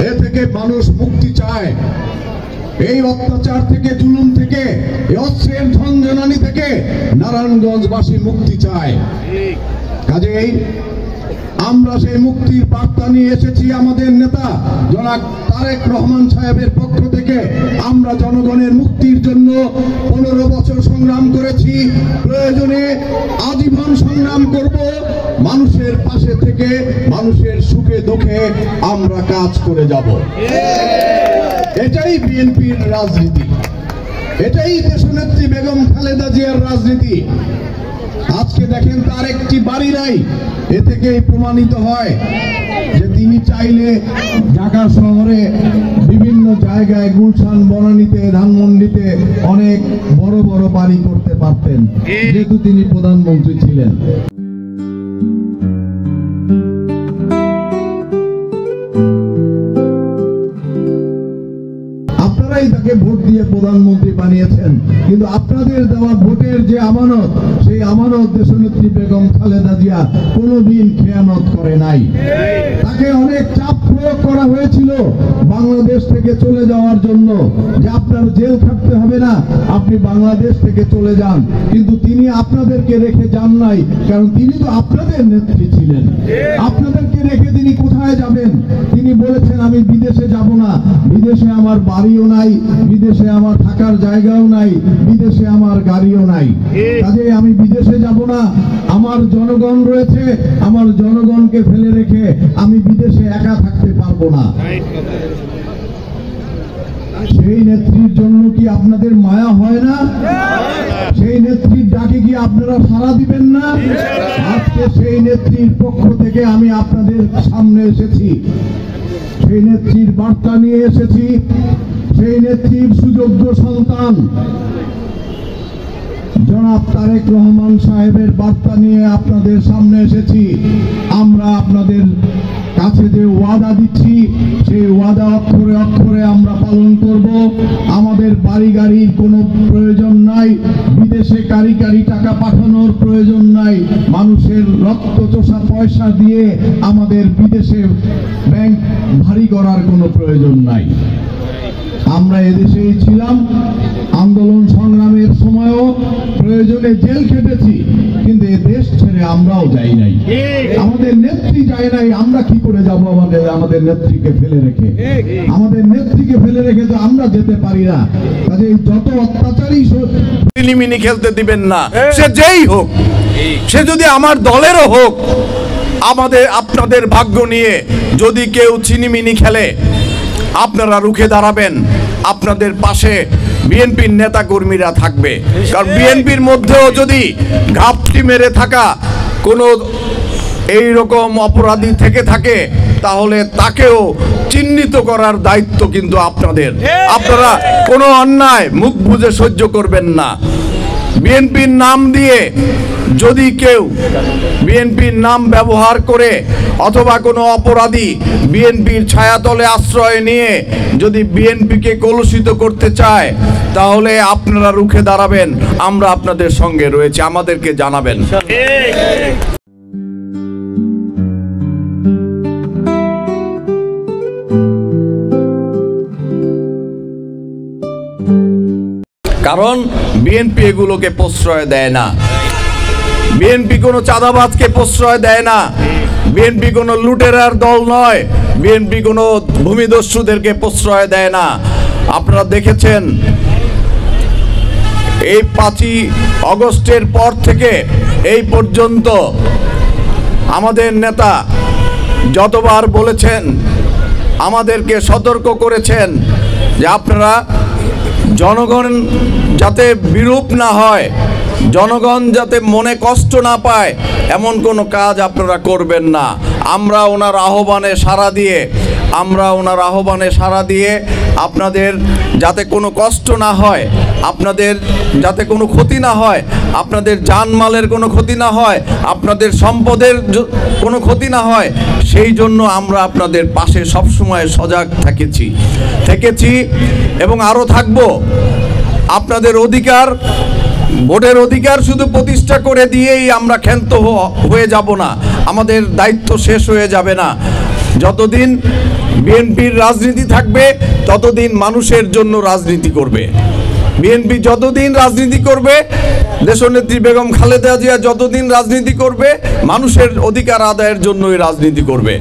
এ থেকে মানুষ মুক্তি চায়। এই অত্যাচার থেকে, জুলুম থেকে, এই অস্ত্রের ঝঞ্ঝনানি থেকে নারায়ণগঞ্জবাসী মুক্তি চায়। কাজেই আমরা সেই মুক্তির বার্তা নিয়ে এসেছি। আমাদের নেতা জনাব তারেক রহমান সাহেবের পক্ষ থেকে আমরা জনগণের মুক্তির জন্য 15 বছর সংগ্রাম করেছি, প্রয়োজনে আজীবন সংগ্রাম করব। মানুষের পাশে থেকে মানুষের সুখে দুঃখে আমরা কাজ করে যাব। এটাই বিএনপির রাজনীতি, এটাই দেশনেত্রী বেগম খালেদা জিয়ার রাজনীতি। আজকে দেখেন তার একটি বাড়ি নাই, এ থেকেই প্রমাণিত হয় যে তিনি চাইলে ঢাকা শহরে বিভিন্ন জায়গায়, গুলশান, বনানীতে, ধানমন্ডিতে অনেক বড় বড় বাড়ি করতে পারতেন, যেহেতু তিনি প্রধানমন্ত্রী ছিলেন। আপনারাই তাকে ভোট দিয়ে প্রধানমন্ত্রী বানিয়েছেন, কিন্তু আপনাদের দেওয়া ভোটের যে আমানত, সেই আমানত দেশনেত্রী বেগম খালেদা জিয়া কোনোদিন খেয়ানত করে নাই। তাকে অনেক চাপ প্রয়োগ করা হয়েছিল বাংলাদেশ থেকে চলে যাওয়ার জন্য, যে আপনার জেল খাটতে হবে না, আপনি বাংলাদেশ থেকে চলে যান। কিন্তু তিনি আপনাদেরকে রেখে যান নাই, কারণ তিনি তো আপনাদের নেত্রী ছিলেন। আপনাদেরকে রেখে তিনি কোথায় যাবেন? তিনি বলেছেন আমি বিদেশে যাব না, বিদেশে আমার বাড়িও নাই, বিদেশে আমার থাকার জায়গাও নাই, বিদেশে আমার গাড়িও নাই। কাজেই আমি বিদেশে যাব না, আমার জনগণ রয়েছে, আমার জনগণকে ফেলে রেখে আমি বিদেশে একা থাকতে পারবো না। সেই নেত্রীর জন্য কি আপনাদের মায়া হয় না? সেই নেত্রীর ডাকে কি আপনারা সাড়া দিবেন না? আজকে সেই নেত্রীর পক্ষ থেকে আমি আপনাদের সামনে এসেছি, সেই নেত্রীর বার্তা নিয়ে এসেছি, সেই নেত্রীর সুযোগ্য সন্তান জনাব তারেক রহমান সাহেবের বার্তা নিয়ে আপনাদের সামনে এসেছি। আমরা আপনাদের কাছে যে ওয়াদা দিচ্ছি, সেই ওয়াদা অক্ষরে অক্ষরে আমরা পালন করব। আমাদের বাড়ি গাড়ির কোনো প্রয়োজন নাই, বিদেশে কারি কারি টাকা পাঠানোর প্রয়োজন নাই, মানুষের রক্ত চোষা পয়সা দিয়ে আমাদের বিদেশে ব্যাংক ভারী করার কোনো প্রয়োজন নাই। আমরা এদেশেই ছিলাম, আন্দোলন সংগ্রামের সময়ও প্রয়োজনে জেল খেটেছি, কিন্তু এ দেশ ছেড়ে আমরাও যাই নাই, আমাদের নেত্রী যায় নাই। আমরা কি করে যাব আমাদের নেত্রীকে ফেলে রেখে? আমাদের নেত্রীকে ফেলে রেখে তো আমরা যেতে পারি না। কাজে যত অত্যাচারী মিনি খেলতে দিবেন না, সে যেই হোক, সে যদি আমার দলেরও হোক। আপনাদের ভাগ্য নিয়ে যদি কেউ চিনিমিনি খেলে, আপনারা রুখে দাঁড়াবেন, আপনাদের পাশে বিএনপির নেতা কর্মীরা থাকবে। কারণ বিএনপির মধ্যেও যদি ঘাপটি মেরে থাকা কোনো এইরকম অপরাধী থেকে থাকে, তাহলে তাকেও চিহ্নিত করার দায়িত্ব কিন্তু আপনাদের। আপনারা কোনো অন্যায় মুখ বুজে সহ্য করবেন না। বিএনপির নাম দিয়ে যদি কেউ বিএনপির নাম ব্যবহার করে, অথবা কোনো অপরাধী বিএনপির ছায়াতলে আশ্রয় নিয়ে যদি বিএনপিকে কলুষিত করতে চায়, তাহলে আপনারা রুখে দাঁড়াবেন। আমরা আপনাদের সঙ্গে রয়েছে, আমাদেরকে জানাবেন। কারণ বিএনপি এগুলোকে প্রশ্রয় দেয় না, বিএনপি কোনো চাঁদাবাজকে প্রশ্রয় দেয় না, বিএনপি কোনো লুটেরার দল নয়, বিএনপি কোনো ভূমিদস্যুদেরকে প্রশ্রয় দেয় না। আপনারা দেখেছেন এই 5ই আগস্টের পর থেকে এই পর্যন্ত আমাদের নেতা যতবার বলেছেন, আমাদেরকে সতর্ক করেছেন যে আপনারা জনগণ যাতে বিরূপ না হয়, জনগণ যাতে মনে কষ্ট না পায়, এমন কোনো কাজ আপনারা করবেন না। আমরা ওনার আহ্বানে সাড়া দিয়ে আপনাদের যাতে কোনো কষ্ট না হয়, আপনাদের যাতে কোনো ক্ষতি না হয়, আপনাদের জানমালের কোনো ক্ষতি না হয়, আপনাদের সম্পদের কোনো ক্ষতি না হয়, সেই জন্য আমরা আপনাদের পাশে সবসময় সজাগ থেকেছি এবং আরও থাকব। আপনাদের অধিকার, ভোটের অধিকার শুধু প্রতিষ্ঠা করে দিয়েই আমরা ক্ষান্ত হয়ে যাব না, আমাদের দায়িত্ব শেষ হয়ে যাবে না। যতদিন বিএনপির রাজনীতি থাকবে ততদিন মানুষের জন্য রাজনীতি করবে। বিএনপি যতদিন রাজনীতি করবে, দেশনেত্রী বেগম খালেদা জিয়া যতদিন রাজনীতি করবে, মানুষের অধিকার আদায়ের জন্যই রাজনীতি করবে।